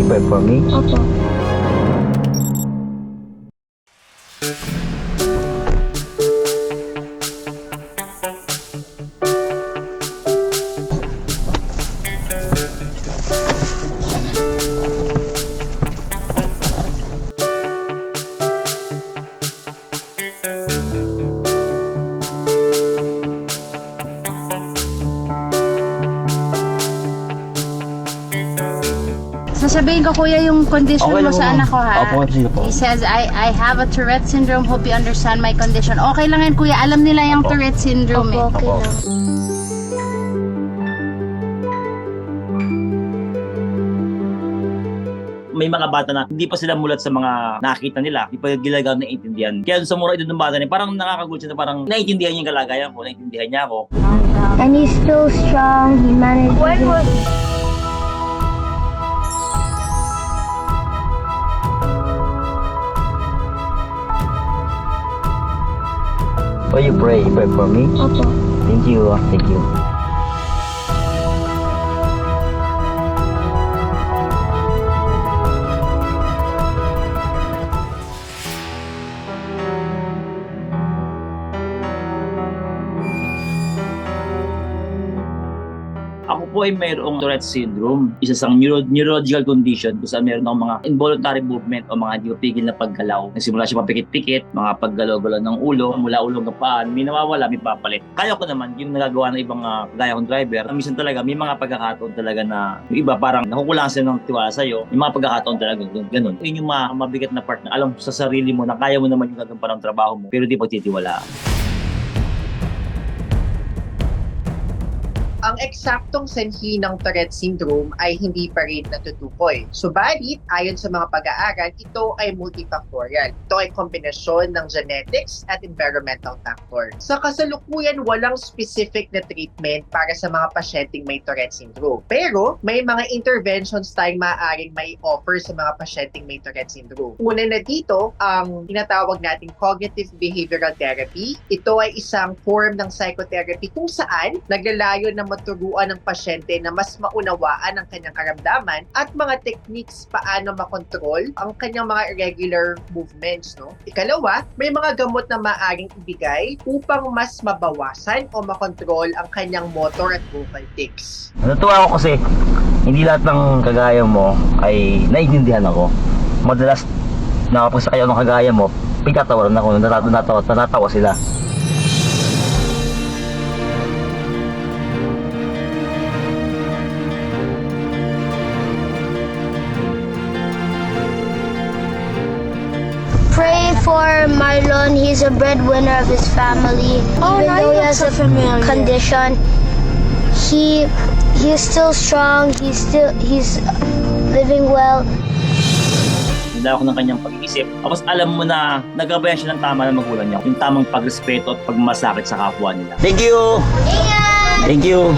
pray for me? Opo. Sasabihin ko kuya yung condition Okay mo lang sa po. anak ko ha. Opo, sige po. He says, I have a Tourette syndrome. Hope you understand my condition. Okay lang yan kuya. Alam nila yung Opo. Tourette syndrome Opo, okay Opo. lang. May mga bata na hindi pa sila mulat sa mga nakita nila, hindi pa gilagaw na intindihan. Kaya sa mura edad ng bata niya, parang nakakagulat siya na parang naiintindihan niya yung kalagayan ko, naiintindihan niya ako. And he's still strong. He managed. When was Will you pray for me? Opo. Thank you. Thank you. Ako po ay mayroong Tourette syndrome, isa sa neurological condition kung saan mayroon akong mga involuntary movement o mga hindi mapigil na paggalaw. Nagsimula siya mapikit-pikit, mga paggalaw-galaw ng ulo, mula ulo ng paan, may nawawala, may papalit. Kaya ko naman, yung nagagawa ng ibang kagaya kong driver, minsan talaga may mga pagkakataon talaga na yung iba parang nakukulangan sila ng tiwala sa'yo, may mga pagkakataon talaga ganun. Yun yung mabigat na part na alam sa sarili mo na kaya mo naman yung gagawin ng trabaho mo, pero di pagtitiwalaan. Ang eksaktong sanhi ng Tourette syndrome ay hindi pa rin natutukoy. Subalit, ayon sa mga pag-aaral, ito ay multifactorial. Ito ay kombinasyon ng genetics at environmental factor. Sa kasalukuyan, walang specific na treatment para sa mga pasyenteng may Tourette syndrome. Pero, may mga interventions tayong maaaring may offer sa mga pasyenteng may Tourette syndrome. Una na dito, ang tinatawag nating cognitive behavioral therapy. Ito ay isang form ng psychotherapy kung saan naglalayo na maturuan ng pasyente na mas maunawaan ang kanyang karamdaman at mga techniques paano makontrol ang kanyang mga irregular movements. No? Ikalawa, may mga gamot na maaaring ibigay upang mas mabawasan o makontrol ang kanyang motor at vocal tics. Natuwa ako kasi hindi lahat ng kagaya mo ay naiintindihan ako. Madalas nakapagsa kayo ng kagaya mo, pinatawaran ako, natatawa sila. Pray for Marlon. He's a breadwinner of his family. Oh, Even now though you he look has so a familiar. condition, he's still strong. He's living well. Nila ako ng kanyang pag-iisip. Tapos alam mo na nagabayan siya ng tama ng magulang niya. Yung tamang pagrespeto at pagmasakit sa kapwa nila. Thank you! Thank you!